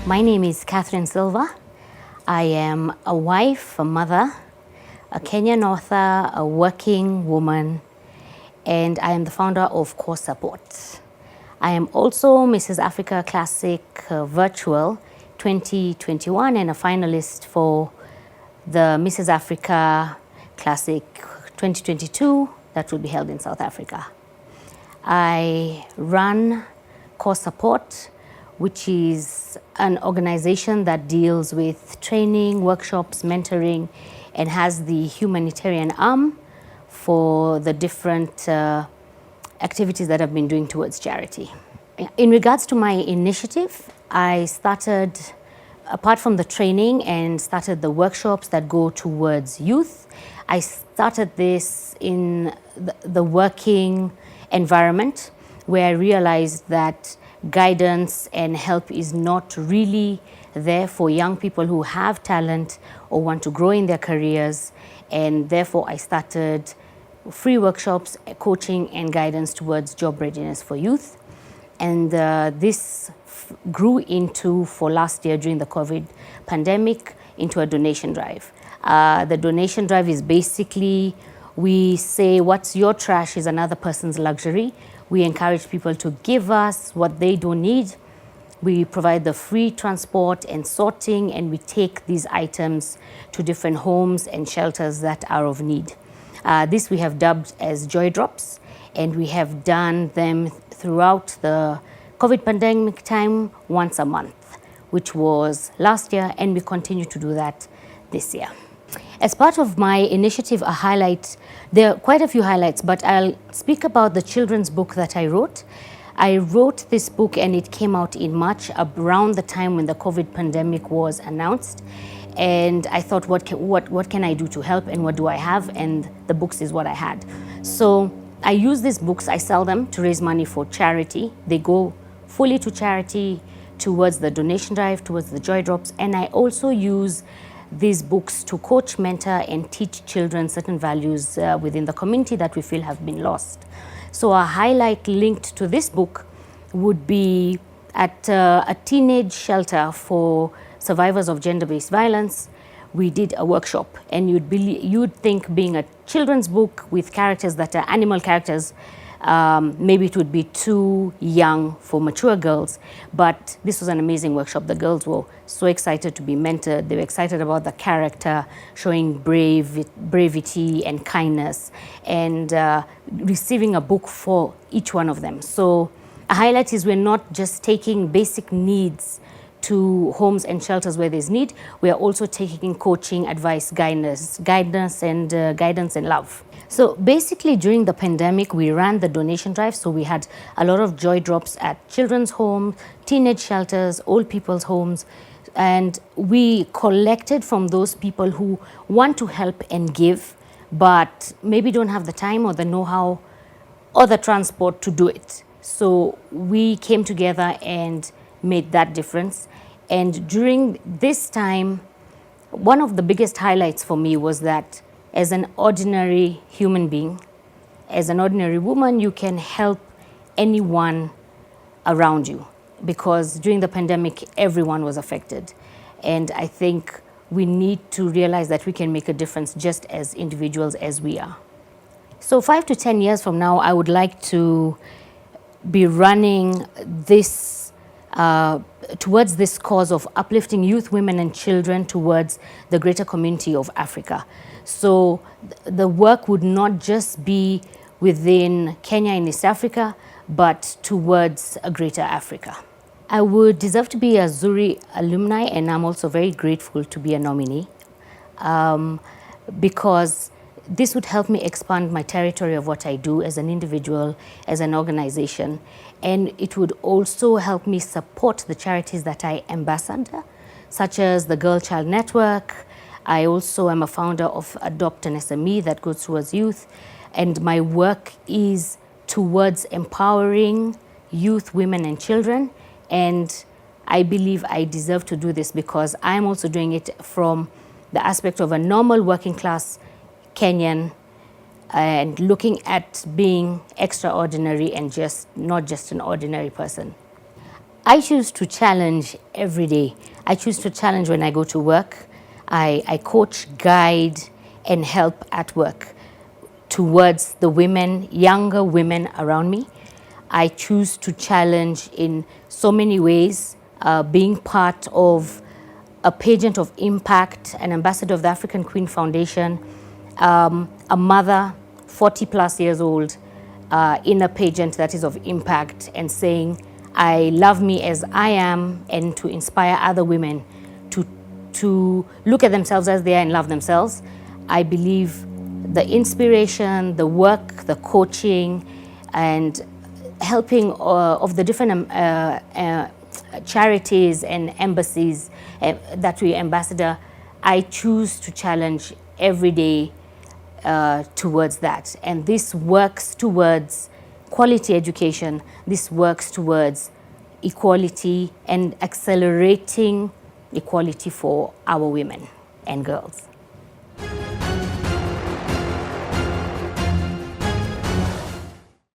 My name is Katherine Silva. I am a wife, a mother, a Kenyan author, a working woman, and I am the founder of Core Support. I am also Mrs. Africa Classic Virtual 2021 and a finalist for the Mrs. Africa Classic 2022 that will be held in South Africa. I run Core Support, which is an organization that deals with training, workshops, mentoring, and has the humanitarian arm for the different activities that I've been doing towards charity. In regards to my initiative, I started, apart from the training, and started the workshops that go towards youth. I started this in the working environment where I realized that guidance and help is not really there for young people who have talent or want to grow in their careers, and therefore I started free workshops, coaching and guidance towards job readiness for youth. And this grew into, for last year during the COVID pandemic, into a donation drive. The donation drive is basically, we say what's your trash is another person's luxury. We encourage people to give us what they don't need. We provide the free transport and sorting, and we take these items to different homes and shelters that are of need. This we have dubbed as Joy Drops, and we have done them throughout the COVID pandemic time once a month, which was last year, and we continue to do that this year. As part of my initiative, there are quite a few highlights, but I'll speak about the children's book that I wrote. I wrote this book and it came out in March, around the time when the COVID pandemic was announced. And I thought, what can I do to help, and what do I have? And the books is what I had. So I use these books, I sell them to raise money for charity. They go fully to charity, towards the donation drive, towards the Joy Drops. And I also use these books to coach, mentor, and teach children certain values within the community that we feel have been lost. So a highlight linked to this book would be at a teenage shelter for survivors of gender-based violence. We did a workshop, and you'd think, being a children's book with characters that are animal characters, maybe it would be too young for mature girls, but this was an amazing workshop. The girls were so excited to be mentored. They were excited about the character, showing bravery and kindness, and receiving a book for each one of them. So a highlight is we're not just taking basic needs to homes and shelters where there's need. We are also taking coaching, advice, guidance and love. So basically, during the pandemic, we ran the donation drive. So we had a lot of Joy Drops at children's homes, teenage shelters, old people's homes, and we collected from those people who want to help and give, but maybe don't have the time or the know-how or the transport to do it. So we came together and made that difference. And during this time, one of the biggest highlights for me was that as an ordinary human being, as an ordinary woman, you can help anyone around you, because during the pandemic, everyone was affected. And I think we need to realize that we can make a difference just as individuals as we are. So 5 to 10 years from now, I would like to be running this towards this cause of uplifting youth, women and children towards the greater community of Africa. So the work would not just be within Kenya and East Africa, but towards a greater Africa. I would deserve to be a Zuri alumni, and I'm also very grateful to be a nominee, because this would help me expand my territory of what I do as an individual, as an organization, and it would also help me support the charities that I ambassador, such as the Girl Child Network. I also am a founder of Adopt an SME that goes towards youth, and my work is towards empowering youth, women and children, and I believe I deserve to do this because I'm also doing it from the aspect of a normal working class Kenyan and looking at being extraordinary and not just an ordinary person. I choose to challenge every day. I choose to challenge when I go to work. I coach, guide, and help at work towards the women, younger women around me. I choose to challenge in so many ways, being part of a pageant of impact, an ambassador of the African Queen Foundation, a mother, 40 plus years old, in a pageant that is of impact, and saying, I love me as I am, and to inspire other women to look at themselves as they are and love themselves. I believe the inspiration, the work, the coaching, and helping of the different charities and embassies that we ambassador, I choose to challenge every day towards that. And this works towards quality education. This works towards equality and accelerating equality for our women and girls.